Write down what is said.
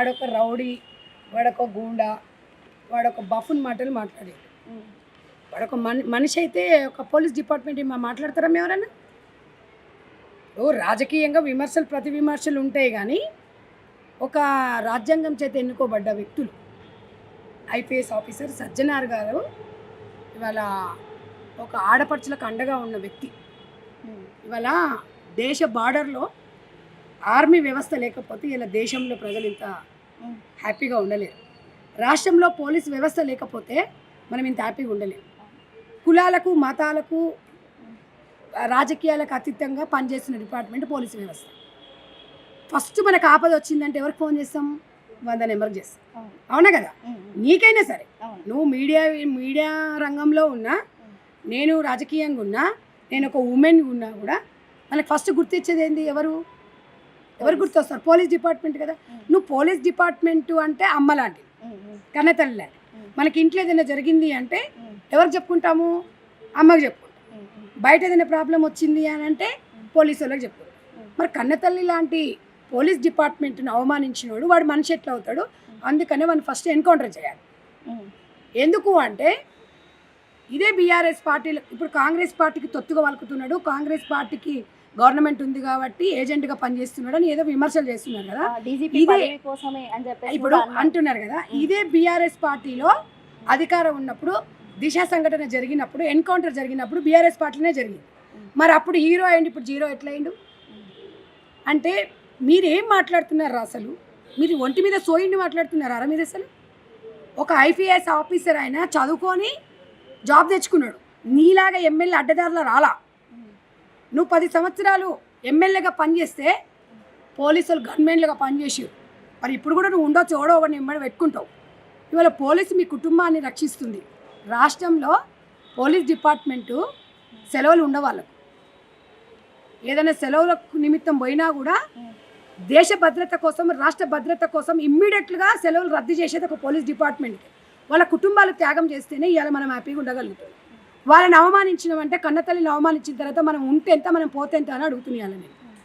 వాడొక రౌడీ, వాడొక గూండా, వాడొక బఫున్ మాటలు మాట్లాడాడు. వాడొక మనిషి అయితే ఒక పోలీస్ డిపార్ట్మెంట్ మాట్లాడతారా ఎవరన్నా? రాజకీయంగా విమర్శలు ప్రతి విమర్శలు ఉంటాయి, కానీ ఒక రాజ్యాంగం చేత ఎన్నుకోబడ్డ వ్యక్తులు ఐపీఎస్ ఆఫీసర్ సజ్జనార్ గారు ఇవాళ ఒక ఆడపడుచులకు అండగా ఉన్న వ్యక్తి. ఇవాళ దేశ బార్డర్లో ఆర్మీ వ్యవస్థ లేకపోతే ఇలా దేశంలో ప్రజలు ఇంత హ్యాపీగా ఉండలేరు. రాష్ట్రంలో పోలీస్ వ్యవస్థ లేకపోతే మనం ఇంత హ్యాపీగా ఉండలేము. కులాలకు, మతాలకు, రాజకీయాలకు అతీతంగా పనిచేస్తున్న డిపార్ట్మెంట్ పోలీసు వ్యవస్థ. ఫస్ట్ మనకు ఆపద వచ్చిందంటే ఎవరికి ఫోన్ చేస్తాం? 100 నెంబర్కి చేస్తాం. అవునా కదా? నీకైనా సరే, నువ్వు మీడియా రంగంలో ఉన్నా, నేను రాజకీయంగా ఉన్నా, నేను ఒక ఉమెన్ ఉన్నా కూడా మనకు ఫస్ట్ గుర్తించేది ఏంది? ఎవరు గుర్తొస్తారు? పోలీస్ డిపార్ట్మెంట్ కదా. నువ్వు పోలీస్ డిపార్ట్మెంటు అంటే అమ్మ లాంటిది, కన్నతల్లి లాంటిది. మనకి ఇంట్లో ఏదైనా జరిగింది అంటే ఎవరికి చెప్పుకుంటాము? అమ్మకి చెప్పుకుంటాం. బయట ఏదైనా ప్రాబ్లం వచ్చింది అని అంటే పోలీసు వాళ్ళకి చెప్పుకుంటాం. మరి కన్నతల్లి లాంటి పోలీస్ డిపార్ట్మెంట్ను అవమానించినోడు వాడు మనిషి ఎట్లా అవుతాడు? అందుకనే మనం ఫస్ట్ ఎన్కౌంటర్ చేయాలి. ఎందుకు అంటే ఇదే బీఆర్ఎస్ పార్టీలో ఇప్పుడు కాంగ్రెస్ పార్టీకి తొత్తుగా వలుకుతున్నాడు, కాంగ్రెస్ పార్టీకి గవర్నమెంట్ ఉంది కాబట్టి ఏజెంట్గా పనిచేస్తున్నాడు అని ఏదో విమర్శలు చేస్తున్నారు కదా. ఇప్పుడు అంటున్నారు కదా, ఇదే బీఆర్ఎస్ పార్టీలో అధికారం ఉన్నప్పుడు దిశ సంఘటన జరిగినప్పుడు, ఎన్కౌంటర్ జరిగినప్పుడు బీఆర్ఎస్ పార్టీనే జరిగింది. మరి అప్పుడు హీరో అయ్యిండు, ఇప్పుడు జీరో ఎట్లా అయ్యిండు? అంటే మీరు ఏం మాట్లాడుతున్నారు అసలు? మీరు ఒంటి మీద సోయిండి మాట్లాడుతున్నారా మీరు? అసలు ఒక ఐపీఎస్ ఆఫీసర్ అయినా చదువుకొని జాబ్ తెచ్చుకున్నాడు. నీలాగా ఎమ్మెల్యే అడ్డదారులో రాలా. నువ్వు 10 సంవత్సరాలు ఎమ్మెల్యేగా పనిచేస్తే పోలీసులు గన్మెన్లుగా పనిచేసారు. మరి ఇప్పుడు కూడా నువ్వు ఉండొచ్చు, ఎవడో ఒకటి నెంబడి పెట్టుకుంటావు. ఇవాళ పోలీసు మీ కుటుంబాన్ని రక్షిస్తుంది. రాష్ట్రంలో పోలీస్ డిపార్ట్మెంటు సెలవులు ఉండవాళ్ళకు, ఏదైనా సెలవుల నిమిత్తం పోయినా కూడా దేశ భద్రత కోసం, రాష్ట్ర భద్రత కోసం ఇమ్మీడియట్గా సెలవులు రద్దు చేసేది ఒక పోలీస్ డిపార్ట్మెంట్కి. వాళ్ళ కుటుంబాలు త్యాగం చేస్తేనే ఇవాళ మనం హ్యాపీగా ఉండగలుగుతాం. వాళ్ళని అవమానించినామంటే, కన్నతల్లిని అవమానించిన తర్వాత మనం ఉంటే ఎంత, మనం పోతే ఎంత అని అడుగుతున్నాను నేను.